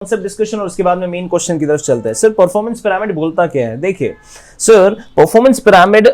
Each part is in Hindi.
कॉन्सेप्ट डिस्कशन और उसके बाद में मेन क्वेश्चन की तरफ चलते हैं। सर परफॉर्मेंस पिरामिड बोलता क्या है? देखिए सर, परफॉर्मेंस पिरामिड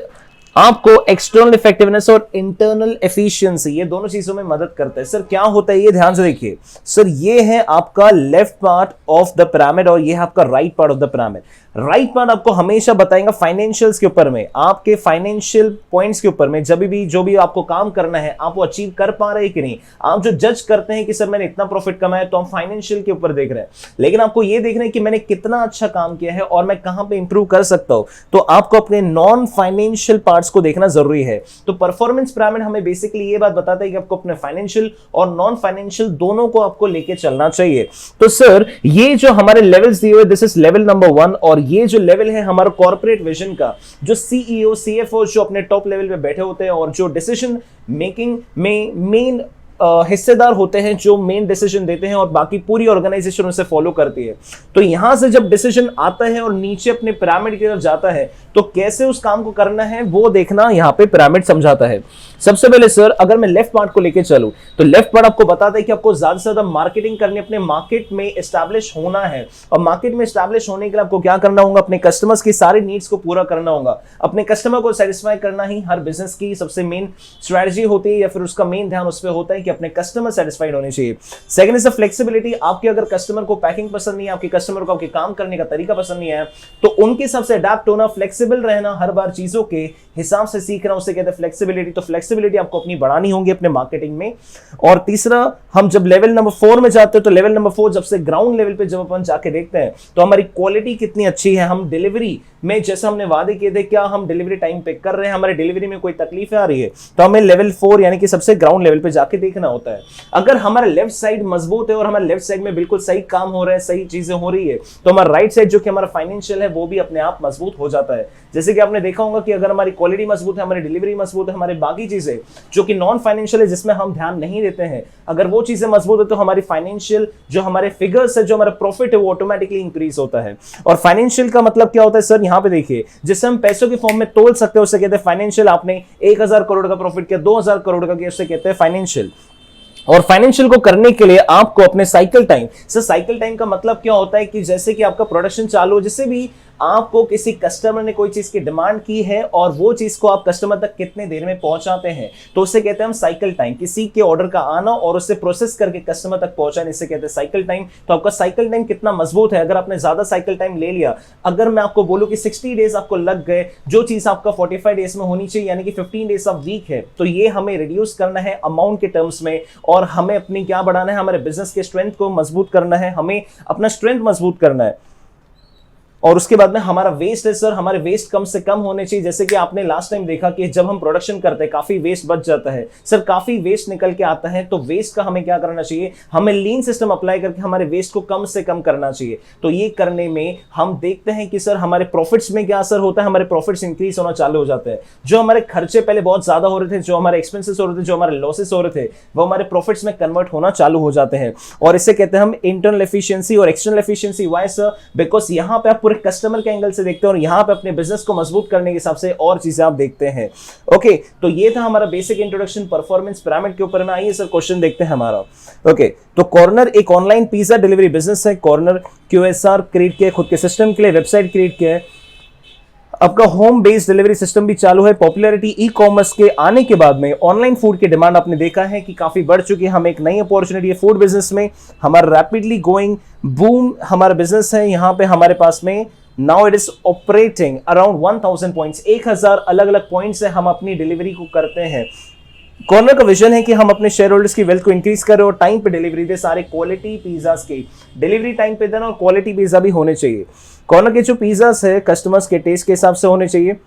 आपको एक्सटर्नल इफेक्टिवनेस और इंटरनल एफिशिएंसी ये दोनों चीजों में मदद करता है। सर क्या होता है ये ध्यान से देखिए। सर ये है आपका left part of the pyramid और ये है आपका right part of the pyramid. Right part आपको हमेशा बताएगा फाइनेंशियल्स के ऊपर में, आपके फाइनेंशियल पॉइंट्स के ऊपर में, जब भी जो भी आपको काम करना है आप वो अचीव कर पा रहे हैं कि नहीं। आप जो जज करते हैं कि सर मैंने इतना प्रॉफिट कमाया तो हम फाइनेंशियल के ऊपर देख रहे हैं, लेकिन आपको ये देखना है कि मैंने कितना अच्छा काम किया है और मैं कहां पे इंप्रूव कर सकता हूं। तो आपको अपने नॉन फाइनेंशियल पार्ट्स को देखना जरूरी है। तो परफॉर्मेंस पिरामिड हमें बेसिकली ये बात बताता है कि आपको अपने फाइनेंशियल और नॉन फाइनेंशियल दोनों को आपको लेके चलना चाहिए। तो सर ये जो हमारे लेवल्स दिए हुए, दिस इज लेवल नंबर 1 और ये जो लेवल है हमारा कॉर्पोरेट विजन का, जो सीईओ सीएफओ जो अपने टॉप लेवल पे बैठे होते हैं और जो डिसीजन मेकिंग में मेन हिस्सेदार होते हैं, जो मेन डिसीजन देते हैं और बाकी पूरी ऑर्गेनाइजेशन उसे फॉलो करती है। तो यहां से जब डिसीजन आता है और नीचे अपने पिरामिड की तरफ जाता है तो कैसे उस काम को करना है वो देखना यहां पे पिरामिड समझाता है। सबसे पहले सर अगर मैं लेफ्ट पार्ट को लेके चलूं तो लेफ्ट पार्ट आपको बताता है कि आपको ज्यादा से ज्यादा मार्केटिंग करनी, अपने मार्केट में एस्टैब्लिश होना है। और मार्केट में एस्टैब्लिश होने के लिए आपको क्या करना होगा? अपने कस्टमर्स की सारी नीड्स को पूरा करना होगा। अपने कस्टमर को सेटिस्फाई करना ही हर बिजनेस की सबसे मेन स्ट्रेटजी होती है या फिर उसका मेन ध्यान उस पर होता है कि अपने कस्टमर सेटिस्फाइड होने चाहिए। Second is the flexibility. आपके अगर कस्टमर को पैकिंग पसंद नहीं है, आपके कस्टमर को आपके काम करने का तरीका पसंद नहीं है, तो उनके हिसाब से अडैप्ट होना, फ्लेक्सिबल रहना, हर बार चीजों के हिसाब से सीखना, उसे कहते हैं फ्लेक्सिबिलिटी। तो फ्लेक्सिबिलिटी आपको अपनी बढ़ानी होगी अपने मार्केटिंग में। और तीसरा, हम जब लेवल नंबर 4 में जाते हैं तो लेवल नंबर 4 जब से ग्राउंड लेवल पे जब अपन जाके देखते हैं तो हमारी क्वालिटी कितनी अच्छी है, हम डिलीवरी में जैसे हमने वादे किए थे क्या हम डिलीवरी टाइम पे कर रहे हैं, हमारे डिलीवरी में कोई तकलीफ आ रही है, तो हमें लेवल 4 यानी कि सबसे ग्राउंड लेवल पे जाके देखना होता है। अगर हमारा लेफ्ट साइड मजबूत है और हमारे लेफ्ट साइड में बिल्कुल सही काम हो रहा है, सही चीजें हो रही है, तो हमारा राइट साइड जो कि हमारा फाइनेंशियल है वो भी अपने आप मजबूत हो जाता है। जैसे कि आपने देखा होगा कि अगर हमारी क्वालिटी मजबूत है, हमारी डिलीवरी मजबूत है, हमारे बाकी चीजें जो कि नॉन फाइनेंशियल है जिसमें हम ध्यान नहीं देते हैं, अगर वो चीजें मजबूत है तो हमारी फाइनेंशियल जो हमारे फिगर्स है, जो हमारा प्रॉफिट है वो ऑटोमेटिकली इंक्रीज होता है। और फाइनेंशियल का मतलब क्या होता है सर? यहां पे देखिए, जिसे हम पैसों के फॉर्म में तोल सकते हैं उसे कहते हैं फाइनेंशियल। आपने 1000 करोड़ का प्रॉफिट किया, 2000 करोड़ का किया, उसे कहते हैं फाइनेंशियल। और फाइनेंशियल को करने के लिए आपको अपने cycle time, sir cycle time का मतलब क्या होता है कि जैसे कि आपका प्रोडक्शन चालू हो, जिससे भी आपको किसी कस्टमर ने कोई चीज की डिमांड की है और वो चीज को आप कस्टमर तक कितने देर में पहुंचाते हैं, तो उसे कहते हैं हम साइकिल टाइम। किसी के ऑर्डर का आना और उसे प्रोसेस करके कस्टमर तक पहुंचाने, इसे कहते हैं साइकिल टाइम। तो आपका साइकिल टाइम कितना मजबूत है। अगर आपने ज्यादा साइकिल टाइम ले लिया, अगर मैं आपको बोलूं कि 60 डेज आपको लग गए, जो चीज आपका 45 डेज में होनी चाहिए यानी कि 15 डेज ऑफ वीक है, तो ये हमें रिड्यूस करना है अमाउंट के टर्म्स में। और हमें अपनी क्या बढ़ाना है? हमारे बिजनेस के स्ट्रेंथ को मजबूत करना है, हमें अपना स्ट्रेंथ मजबूत करना है। और उसके बाद में हमारा वेस्ट है सर, हमारे वेस्ट कम से कम होने चाहिए। जैसे कि आपने लास्ट टाइम देखा कि जब हम प्रोडक्शन करते हैं काफी वेस्ट बच जाता है सर, काफी वेस्ट निकल के आता है। तो वेस्ट का हमें क्या करना चाहिए? हमें लीन सिस्टम अप्लाई करके हमारे वेस्ट को कम से कम करना चाहिए। तो ये करने में हम देखते हैं कि सर हमारे प्रॉफिट्स में क्या असर होता है? हमारे प्रॉफिट्स इंक्रीज होना चालू हो जाते हैं। जो हमारे खर्चे पहले बहुत ज्यादा हो रहे थे, जो हमारे एक्सपेंसेस हो रहे थे, जो हमारे लॉसेस हो रहे थे, वो हमारे प्रॉफिट्स में कन्वर्ट होना चालू हो जाते हैं। और इसे कहते हैं हम इंटरनल एफिशिएंसी और external efficiency. Why sir? Because यहां पे आप पूरे कस्टमर के एंगल से देखते हैं और यहां पे अपने बिजनेस को मजबूत करने के हिसाब से और चीजें आप देखते हैं। ओके, तो ये था हमारा बेसिक इंट्रोडक्शन परफॉर्मेंस पिरामिड के ऊपर में। आइए सर क्वेश्चन देखते हैं हमारा। ओके, तो कॉर्नर एक ऑनलाइन पिज्जा डिलीवरी बिजनेस है। कॉर्नर QSR क्रिएट किया, खुद के सिस्टम के लिए वेबसाइट क्रिएट किया है। आपका होम बेस्ड डिलीवरी सिस्टम भी चालू है। पॉपुलैरिटी ई कॉमर्स के आने के बाद में ऑनलाइन फूड की डिमांड आपने देखा है कि काफी बढ़ चुकी है। हमें एक नई अपॉर्चुनिटी है फूड बिजनेस में। हमारा रैपिडली गोइंग बूम हमारा बिजनेस है। यहाँ पे हमारे पास में now it is operating around 1000 points, 1000 अलग अलग पॉइंट से हम अपनी डिलीवरी को करते हैं। कॉर्नर का विजन है कि हम अपने शेयर होल्डर्स की वेल्थ को इंक्रीज करें और टाइम पे डिलीवरी दे। सारे क्वालिटी पिज्जास की डिलीवरी टाइम पे देना और क्वालिटी पिज्जा भी होने चाहिए। कॉर्नर के जो पिज्जास है कस्टमर्स के टेस्ट के हिसाब से होने चाहिए।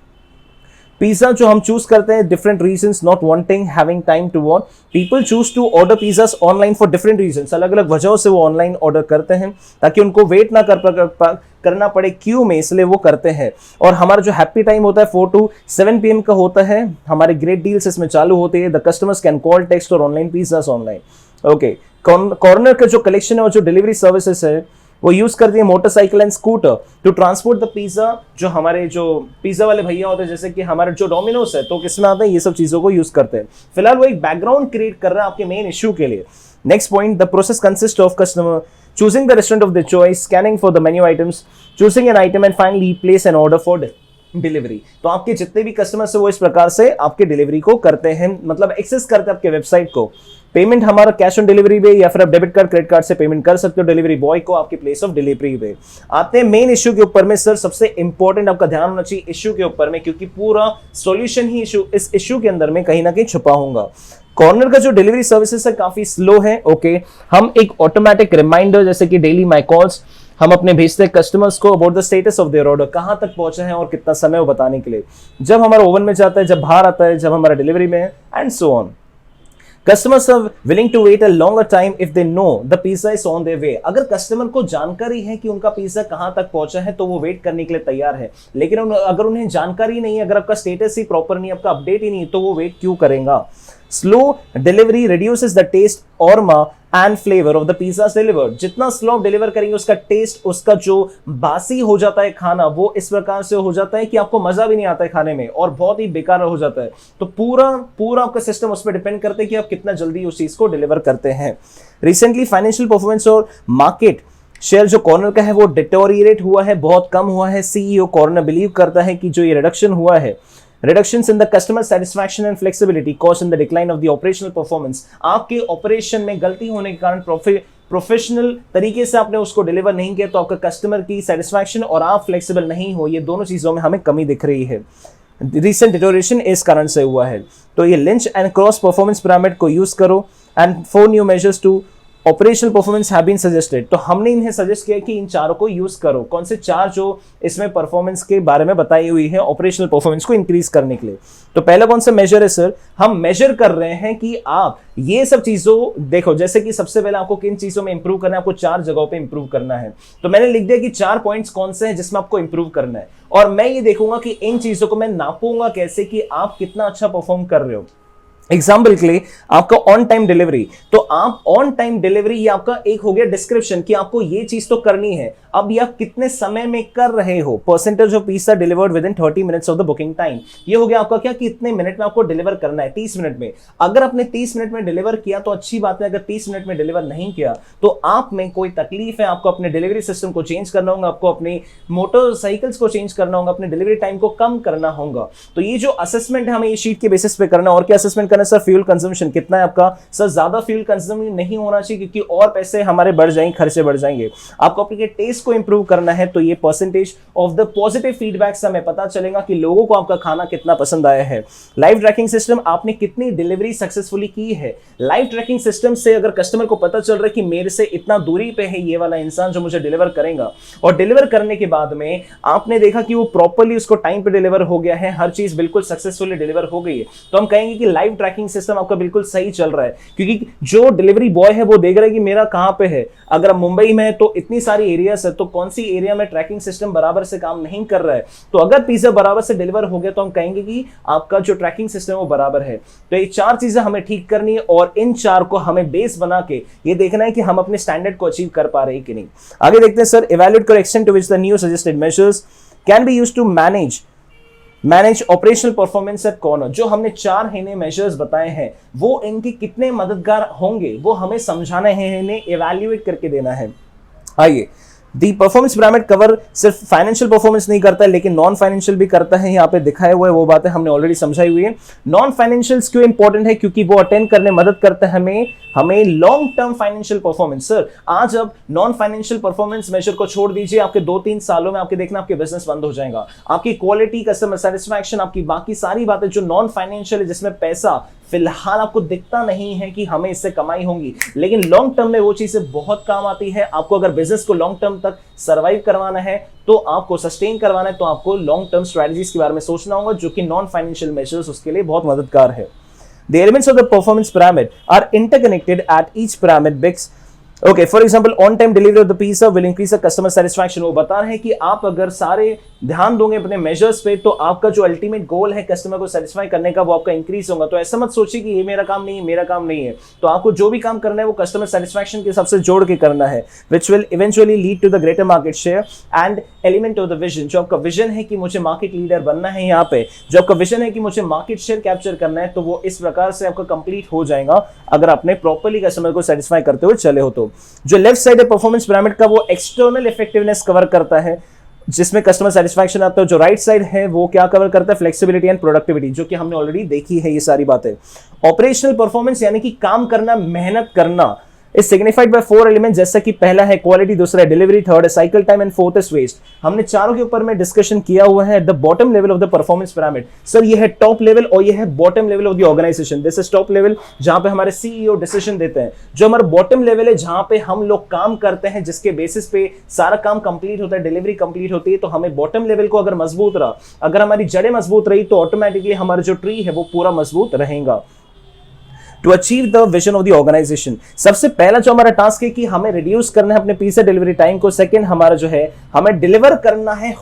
पिज्जा जो हम चूज करते हैं different reasons, not wanting having time to what, people choose to order pizzas online for different reasons. अलग अलग वजहों से वो ऑनलाइन ऑर्डर करते हैं ताकि उनको वेट ना करना पड़े क्यू में, इसलिए वो करते हैं। और हमारा जो हैप्पी टाइम होता है 4 to 7 PM का होता है। हमारे ग्रेट डील्स इसमें चालू होते हैं। The customers can call, text और online pizzas online. Okay, corner का जो कलेक्शन है और जो डिलीवरी सर्विसेज है वो यूज करती है motorcycle and scooter to transport the pizza. जो हमारे जो पिज्जा वाले भैया होते हैं, जैसे कि हमारे जो डोमिनोस है, तो किसमें आते हैं? ये सब चीजों को यूज करते हैं। फिलहाल वो एक बैकग्राउंड क्रिएट कर रहा है आपके मेन इश्यू के लिए। Next point, the process consist of customer choosing the restaurant of their choice, scanning for the menu items, choosing an item and finally place an order for delivery. तो आपके जितने भी कस्टमर्स है वो इस प्रकार से आपके डिलीवरी को करते हैं, मतलब एक्सेस करते हैं आपके वेबसाइट को। पेमेंट हमारा कैश ऑन डिलीवरी पे या फिर आप डेबिट कार्ड क्रेडिट कार्ड से पेमेंट कर सकते हो डिलीवरी बॉय को आपके प्लेस ऑफ डिलीवरी पे। आते हैं मेन इश्यू के ऊपर में। सर सबसे इंपॉर्टेंट आपका ध्यान होना चाहिए इश्यू के ऊपर में, क्योंकि पूरा सॉल्यूशन ही इस इश्यू के अंदर में कहीं ना कहीं छुपा होगा। कॉर्नर का जो डिलीवरी सर्विसेज है काफी स्लो है। ओके, हम एक ऑटोमेटिक रिमाइंडर जैसे कि डेली माई कॉल्स हम अपने भेजते हैं कस्टमर्स को about the status of their order, कहां तक पहुंचा है और कितना समय वो बताने के लिए, जब हमारा ओवन में जाता है, जब बाहर आता है, जब हमारा डिलीवरी में है, and so on. Customers are willing to wait a longer time if they know the pizza is on their way. अगर कस्टमर को जानकारी है कि उनका पिज्जा कहां तक पहुंचा है तो वो वेट करने के लिए तैयार है, लेकिन अगर उन्हें जानकारी नहीं है, अगर आपका स्टेटस ही प्रॉपर नहीं, आपका अपडेट ही नहीं, तो वो वेट क्यों करेगा। Slow delivery reduces the taste aroma and flavour of the pizzas delivered. जितना स्लो आप डिलीवर करेंगे उसका टेस्ट, उसका जो बासी हो जाता है खाना, वो इस प्रकार से हो जाता है कि आपको मजा भी नहीं आता है खाने में और बहुत ही बेकार हो जाता है। तो पूरा आपका सिस्टम उस पर डिपेंड करता है कि आप कितना जल्दी उस चीज को डिलीवर करते हैं। रिसेंटली फाइनेंशियल परफॉर्मेंस और मार्केट शेयर जो कॉर्नर का है वो डिटोरिएट हुआ है, बहुत कम हुआ है। सीईओ कॉर्नर बिलीव करता है कि जो ये रिडक्शन हुआ है, reductions in the customer satisfaction and flexibility caused in the decline of the operational performance। आपके ऑपरेशन में गलती होने के कारण प्रोफेशनल तरीके से आपने उसको डिलीवर नहीं किया तो आपका कस्टमर की सेटिस्फैक्शन और आप फ्लेक्सिबल नहीं हो, ये दोनों चीजों में हमें कमी दिख रही है। रिसेंट डिटोरेशन इस कारण से हुआ है। तो ये Lynch and Cross performance pyramid को यूज करो and 4 new measures to operational performance have been suggested. तो हमने इन्हें सजेस्ट किया कि इन चारों को यूज करो। कौन से चार जो इसमें परफॉर्मेंस के बारे में बताई हुई है ऑपरेशनल परफॉर्मेंस को इंक्रीज करने के लिए। तो पहला कौन सा मेजर है सर, हम मेजर कर रहे हैं कि आप ये सब चीजों देखो, जैसे कि सबसे पहले आपको किन चीजों में इंप्रूव करना है, आपको 4 जगहों पे इंप्रूव करना है। तो मैंने लिख दिया कि 4 पॉइंट्स कौन से हैं जिसमें आपको इंप्रूव करना है, और मैं ये देखूंगा कि इन चीजों को मैं नापूंगा कैसे कि आप कितना अच्छा परफॉर्म कर रहे हो। एग्जाम्पल के लिए आपका ऑन टाइम डिलीवरी, तो आप ऑन टाइम डिलीवरी ये आपका एक हो गया डिस्क्रिप्शन कि आपको ये चीज तो करनी है। अब ये आप कितने समय में कर रहे हो, percentage of pizza delivered with in 30 minutes of the booking time, ये हो गया आपका क्या कि इतने मिनट में आपको डिलीवर करना है, 30 मिनट में। अगर आपने 30 मिनट में डिलीवर किया तो अच्छी बात है, अगर 30 मिनट में डिलीवर नहीं किया तो आप में कोई तकलीफ है, आपको अपने डिलीवरी सिस्टम को चेंज करना होगा, आपको अपनी मोटरसाइकिल्स को चेंज करना होगा, अपने डिलीवरी टाइम को कम करना होगा। तो ये जो असेसमेंट है हमें ये शीट के बेसिस पे करना है। और क्या असेसमेंट करना है सर, फ्यूल कंजम्पशन कितना है आपका। सर ज्यादा फ्यूल कंज्यूम नहीं होना चाहिए क्योंकि और पैसे हमारे बढ़ जाएंगे, खर्चे बढ़ जाएंगे। आपको अपने टेस्ट को इंप्रूव करना है, तो ये percentage of the positive feedback से हमें पता चलेगा कि लोगों को आपका खाना कितना पसंद आया है। लाइव ट्रैकिंग सिस्टम, आपने कितनी डिलीवरी सक्सेसफुली की है। लाइव ट्रैकिंग सिस्टम से अगर कस्टमर को पता चल रहा है कि मेरे से इतना दूरी पे है ये वाला इंसान जो मुझे डिलीवर करेगा, और डिलीवर करने के बाद में आपने देखा कि वो प्रॉपर्ली उसको टाइम पे डिलीवर हो गया है, हर चीज बिल्कुल सक्सेसफुली डिलीवर हो गई है, तो हम कहेंगे कि लाइव ट्रैकिंग सिस्टम आपका बिल्कुल सही चल रहा है। क्योंकि जो डिलीवरी बॉय है वो देख रहा है कि मेरा कहां पे है। अगर मुंबई में है तो इतनी सारी एरियाज है, तो कौन सी एरिया में ट्रैकिंग सिस्टम बराबर से काम नहीं कर रहा है। तो अगर पिज्जा बराबर से डिलीवर हो गया तो हम कहेंगे कि आपका जो ट्रैकिंग सिस्टम है वो बराबर है। तो ये 4 चीजें हमें ठीक करनी है, और इन 4 को हमें बेस बना के ये देखना है कि हम अपने स्टैंडर्ड को अचीव कर पा रहे हैं कि नहीं। आगे देखते हैं सर, इवैल्यूएट कर extent to which the new suggested measures can be used to manage operational performance at Corner. जो हमने 4 इन्हें मेजर्स बताए हैं वो इनके कितने मददगार होंगे वो हमें समझाना है, इन्हें इवैल्यूएट करके देना है। आइए, दी परफॉर्मेंस पिरामिड कवर सिर्फ फाइनेंशियल परफॉर्मेंस नहीं करता है लेकिन नॉन फाइनेंशियल भी करता है। यहाँ पे दिखाया हुआ है वो बातें हमने ऑलरेडी समझाई हुई है। नॉन फाइनेंशियल्स क्यों इंपॉर्टेंट है, क्योंकि वो अटेंड करने मदद करता है हमें long term financial performance. Sir आज अब नॉन फाइनेंशियल परफॉर्मेंस मेजर को छोड़ दीजिए, आपके 2-3 सालों में आपके देखना आपके बिजनेस बंद हो जाएगा। आपकी क्वालिटी, कस्टमर सेटिस्फैक्शन, आपकी बाकी सारी बातें जो नॉन फाइनेंशियल है, जिसमें पैसा फिलहाल आपको दिखता नहीं है कि हमें इससे कमाई होगी, लेकिन लॉन्ग टर्म में वो चीजें बहुत काम आती है। आपको अगर बिजनेस को लॉन्ग टर्म तक सर्वाइव करवाना है, तो आपको सस्टेन करवाना है, तो आपको लॉन्ग टर्म स्ट्रेटजीज के बारे में सोचना होगा, जो कि नॉन फाइनेंशियल मेजर्स उसके लिए बहुत मददगार है। The elements of the performance pyramid are interconnected at each pyramid bricks. Okay, for example, on-time delivery of the pizza will increase the customer satisfaction। वो बता रहे हैं कि आप अगर सारे ध्यान दोगे अपने मेजर्स पे तो आपका जो अल्टीमेट गोल है कस्टमर को सेटिस्फाई करने का वो आपका इंक्रीज होगा। तो ऐसा मत सोचिए कि ये मेरा काम नहीं है, मेरा काम नहीं है। तो आपको जो भी काम करना है वो कस्टमर सेटिस्फैक्शन के सबसे जोड़ के करना है, which will eventually lead to the greater market share and element of the vision. जो आपका विजन है कि मुझे मार्केट लीडर बनना है, यहाँ पे जो आपका विजन है कि मुझे मार्केट शेयर कैप्चर करना है, तो वो इस प्रकार से आपका कंप्लीट हो जाएगा अगर आपने प्रॉपर्ली कस्टमर को सेटिस्फाई करते हुए चले हो तो। हो। जो लेफ्ट साइड है परफॉर्मेंस पिरामिड का, वो एक्सटर्नल इफेक्टिवनेस कवर करता है जिसमें कस्टमर सेटिस्फैक्शन आता है। जो राइट साइड है वो क्या कवर करता है, फ्लेक्सिबिलिटी एंड प्रोडक्टिविटी, जो कि हमने ऑलरेडी देखी है ये सारी बातें। ऑपरेशनल परफॉर्मेंस यानी कि काम करना, मेहनत करना, इज सिग्निफाइड बाय 4 एलिमेंट, जैसा कि पहला है क्वालिटी, दूसरा है डिलीवरी, थर्ड है cycle time and fourth is waste. हमने चारों के ऊपर में डिस्कशन किया हुआ है। The bottom level of the performance pyramid, sir ये है टॉप लेवल और ये है bottom level of the organisation. This is top level जहां पे हमारे सीईओ डिसीजन देते हैं। जो हमारा बॉटम लेवल है जहां पे हम लोग काम करते हैं, जिसके बेसिस पे सारा काम कंप्लीट होता है, डिलीवरी कंप्लीट होती है। तो हमें बॉटम लेवल को अगर मजबूत रहा, अगर हमारी जड़ें मजबूत रही, तो ऑटोमेटिकली हमारा जो ट्री है वो पूरा मजबूत रहेगा। To achieve the vision of the organisation, सबसे पहला जो हमारा टास्क है कि हमें रिड्यूस करना है अपने पिज्जा डिलीवरी टाइम को। सेकंड हमारा जो है, हमें डिलीवर करना है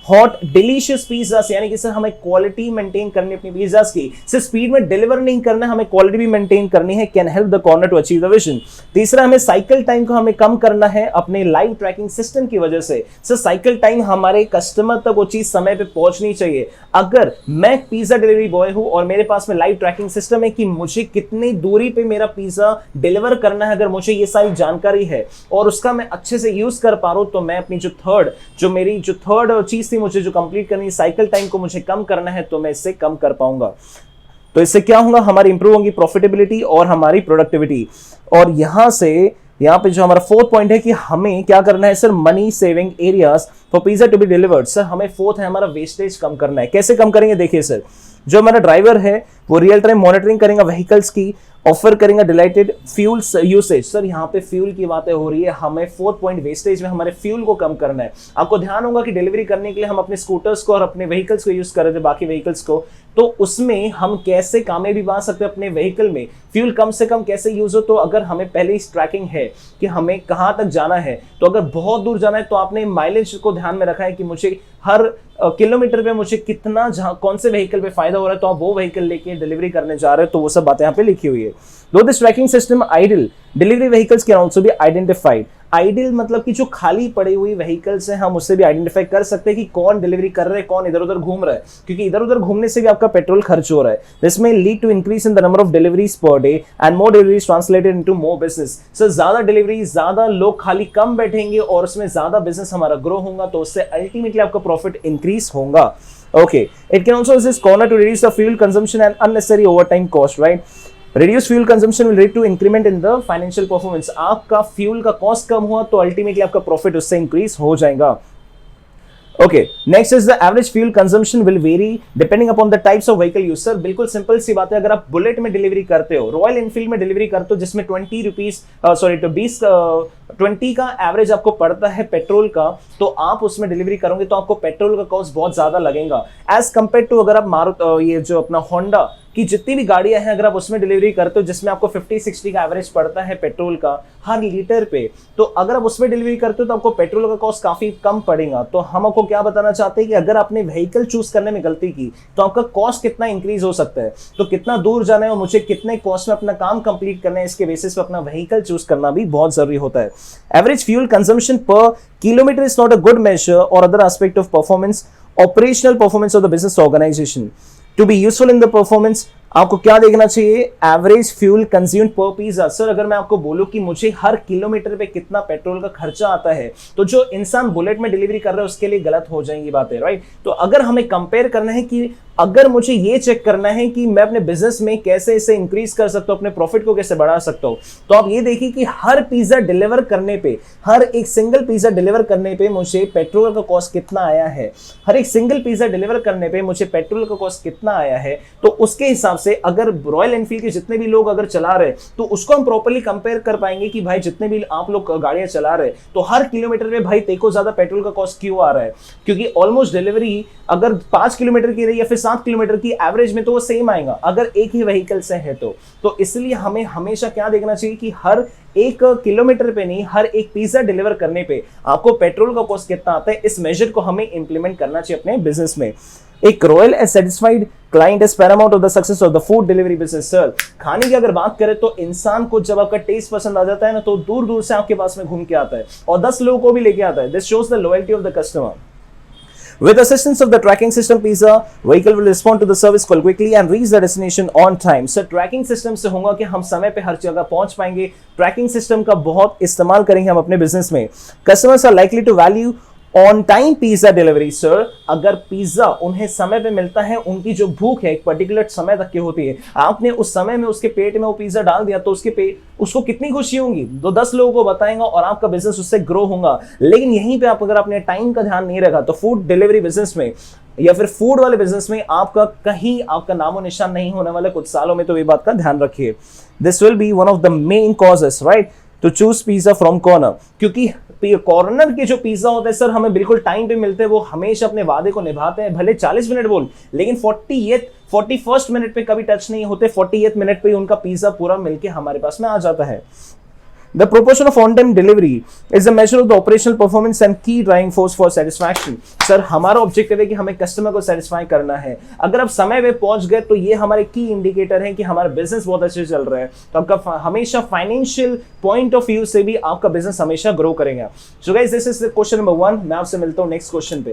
हॉट डिलीशियस पिज्जास, यानी कि सर हमें क्वालिटी मेंटेन करनी है अपनी पिज्जास की। सिर्फ स्पीड में डिलीवर नहीं करना है, हमें क्वालिटी भी मेंटेन करनी है। Can help the Corner to achieve the vision. तीसरा, हमें साइकिल टाइम को हमें कम करना है अपने लाइव ट्रैकिंग सिस्टम की वजह से। सर साइकिल टाइम, हमारे कस्टमर तक वो चीज समय पे पहुंचनी चाहिए। अगर मैं पिज्जा डिलीवरी बॉय हूं और मेरे पास में लाइव ट्रैकिंग सिस्टम है कि मुझे कितनी दूरी पे मेरा पिज्जा डिलीवर करना है, अगर मुझे ये सारी जानकारी है और उसका मैं अच्छे से यूज कर पा रहा हूं, तो मैं अपनी जो थर्ड चीज थी मुझे जो कंप्लीट करनी है, साइकिल टाइम को मुझे कम करना है, तो मैं इससे कम कर पाऊंगा। तो इससे क्या होगा, हमारी इंप्रूव होगी प्रॉफिटेबिलिटी और हमारी प्रोडक्टिविटी। और यहां पे जो हमारा फोर्थ पॉइंट है कि हमें क्या करना है sir, money saving areas for pizza to be delivered. Sir हमें फोर्थ है हमारा वेस्टेज कम करना है। कैसे कम करेंगे, देखिए सर, जो हमारा ड्राइवर है वो रियल टाइम मॉनिटरिंग करेगा व्हीकल्स की, ऑफर करेंगे डिलाइटेड फ्यूल यूसेज। सर यहाँ पे फ्यूल की बातें हो रही है, हमें फोर्थ पॉइंट वेस्टेज में हमारे फ्यूल को कम करना है। आपको ध्यान होगा कि डिलीवरी करने के लिए हम अपने स्कूटर्स को और अपने व्हीकल्स को यूज कर रहे थे, बाकी व्हीकल्स को, तो उसमें हम कैसे कामयाबी पा सकते हैं अपने व्हीकल में, फ्यूल कम से कम कैसे यूज हो। तो अगर हमें पहले इस ट्रैकिंग है कि हमें कहां तक जाना है, तो अगर बहुत दूर जाना है तो आपने माइलेज को ध्यान में रखा है कि मुझे हर किलोमीटर पे मुझे कितना, जहां कौन से व्हीकल पे फायदा हो रहा है, तो आप वो व्हीकल लेके डिलीवरी करने जा रहे हो। तो वो सब बातें यहाँ पे लिखी हुई है। दो this tracking system idle delivery vehicles can also be identified. Idle मतलब कि जो खाली पड़ी हुई व्हीकल्स हैं, हम उससे भी आइडेंटिफाई कर सकते हैं कि कौन डिलीवरी कर रहे हैं, कौन इधर उधर घूम रहा है, क्योंकि इधर उधर घूमने से भी आपका पेट्रोल खर्च हो रहा है। This may lead to increase in the number of deliveries per day and more deliveries translated into more business. Sir ज्यादा डिलीवरी, ज्यादा लोग खाली कम बैठेंगे और उसमें ज्यादा बिजनेस हमारा ग्रो होगा, तो उससे अल्टीमेटली आपका प्रॉफिट इंक्रीज होगा। Okay, it can also assist corner to reduce the fuel consumption and unnecessary overtime cost, right? Reduced fuel consumption will lead to increment in the financial performance. आपका फ्यूल का कॉस्ट कम हुआ तो अल्टीमेटली आपका प्रॉफिट उससे इंक्रीज हो जाएगा। Okay, next is the average fuel consumption will vary depending upon the types of vehicle use. Sir बिल्कुल सिंपल सी बात है, अगर आप बुलेट में डिलीवरी करते हो, रॉयल एनफील्ड में डिलीवरी करते हो, जिसमें 20 का एवरेज आपको पड़ता है पेट्रोल का, तो आप उसमें डिलीवरी करोगे तो आपको पेट्रोल का कॉस्ट बहुत ज्यादा लगेगा एज कंपेयर टू अगर आप ये जो अपना होंडा कि जितनी भी गाड़ियां हैं, अगर आप उसमें डिलीवरी करते हो जिसमें आपको 50-60 का एवरेज पड़ता है पेट्रोल का हर लीटर पे, तो अगर आप उसमें डिलीवरी करते हो तो आपको पेट्रोल का कॉस्ट काफी कम पड़ेगा। तो हम आपको क्या बताना चाहते हैं कि अगर आपने व्हीकल चूज करने में गलती की तो आपका कॉस्ट कितना इंक्रीज हो सकता है। तो कितना दूर जाना है और मुझे कितने कॉस्ट में अपना काम कंप्लीट करना है, इसके बेसिस पे अपना व्हीकल चूज करना भी बहुत जरूरी होता है। Average fuel consumption per kilometre is not a good measure और other aspect of performance, operational performance of the business organisation. To be useful in the performance, आपको क्या देखना चाहिए, average fuel consumed per pizza. Sir अगर मैं आपको बोलूं कि मुझे हर किलोमीटर पे कितना पेट्रोल का खर्चा आता है, तो जो इंसान बुलेट में डिलीवरी कर रहा है उसके लिए गलत हो जाएंगी बातें, राइट। तो अगर हमें कंपेयर करना है कि अगर मुझे ये चेक करना है कि मैं अपने बिजनेस में कैसे इसे इंक्रीज कर सकता हूं, अपने प्रॉफिट को कैसे बढ़ा सकता हूं, तो आप ये देखिए कि हर पिज्जा डिलीवर करने पे, हर एक सिंगल पिज्जा डिलीवर करने पे मुझे पेट्रोल का कॉस्ट कितना आया है, हर एक सिंगल पिज्जा डिलीवर करने पे मुझे पेट्रोल का कॉस्ट कितना आया है। तो उसके हिसाब से अगर रॉयल एनफील्ड के जितने भी लोग अगर चला रहे तो उसको हम प्रॉपर्ली कंपेयर कर पाएंगे कि भाई जितने भी आप लोग गाड़ियां चला रहे तो हर किलोमीटर में भाई तेको ज्यादा पेट्रोल का कॉस्ट क्यों आ रहा है, क्योंकि ऑलमोस्ट डिलीवरी अगर 5 किलोमीटर की रही या फिर 7 किलोमीटर की एवरेज में तो वो सेम आएगा अगर एक ही व्हीकल से है तो इसलिए हमें हमेशा क्या देखना चाहिए कि हर एक किलोमीटर पे नहीं, हर एक पिज्जा डिलीवर करने पे आपको पेट्रोल का कॉस्ट कितना आता है, इस मेजर को हमें इंप्लीमेंट करना चाहिए अपने बिजनेस में। एक royal and satisfied client is Paramount of the success of the food delivery business. Sir खाने की अगर बात करें तो इंसान को जब आपका टेस्ट पसंद आ जाता है ना, तो दूर दूर से आपके पास में घूम के आता है और 10 लोगों को भी लेके आता है। This shows the loyalty of the customer. With assistance of the tracking system Pizza, vehicle will respond to the service call quickly and reach the destination on time. Sir tracking system से होगा कि हम समय पे हर जगह पहुंच पाएंगे। ट्रैकिंग सिस्टम का बहुत इस्तेमाल करेंगे हम अपने बिजनेस में। Customers are likely to value on time pizza delivery. Sir अगर पिज्जा उन्हें समय पे मिलता है, उनकी जो भूख है एक पर्टिकुलर समय तक की होती है, आपने उस समय में उसके पेट में वो पिज्जा डाल दिया तो उसके पेट उसको कितनी खुशी होगी, तो 10 लोगों को बताएगा और आपका बिजनेस उससे ग्रो होगा। लेकिन यहीं पे आप अगर अपने टाइम का ध्यान नहीं रखा तो फूड डिलीवरी बिजनेस में या फिर फूड वाले बिजनेस में आपका कहीं आपका नामो निशान नहीं होने वाला कुछ सालों में। तो ये बात का ध्यान रखिए। This will be one of the main causes right to choose pizza from Corner, क्योंकि कॉर्नर के जो पिज्जा होते हैं सर हमें बिल्कुल टाइम पे मिलते हैं, वो हमेशा अपने वादे को निभाते हैं। भले 40 मिनट बोल, लेकिन 41st मिनट पे कभी टच नहीं होते, 48th मिनट पे उनका पिज्जा पूरा मिलके हमारे पास में आ जाता है। The proportion of on-time delivery is a measure of the operational performance and key driving force for satisfaction. Sir हमारा ऑब्जेक्टिव है कि हमें कस्टमर को सेटिस्फाई करना है। अगर आप समय पे पहुंच गए तो ये हमारे की इंडिकेटर है कि हमारा बिजनेस बहुत अच्छे चल रहा है। तो आपका हमेशा फाइनेंशियल पॉइंट ऑफ व्यू से भी आपका बिजनेस हमेशा ग्रो करेगा। So guys this is the question number 1। मैं आपसे मिलता हूँ नेक्स्ट क्वेश्चन पे।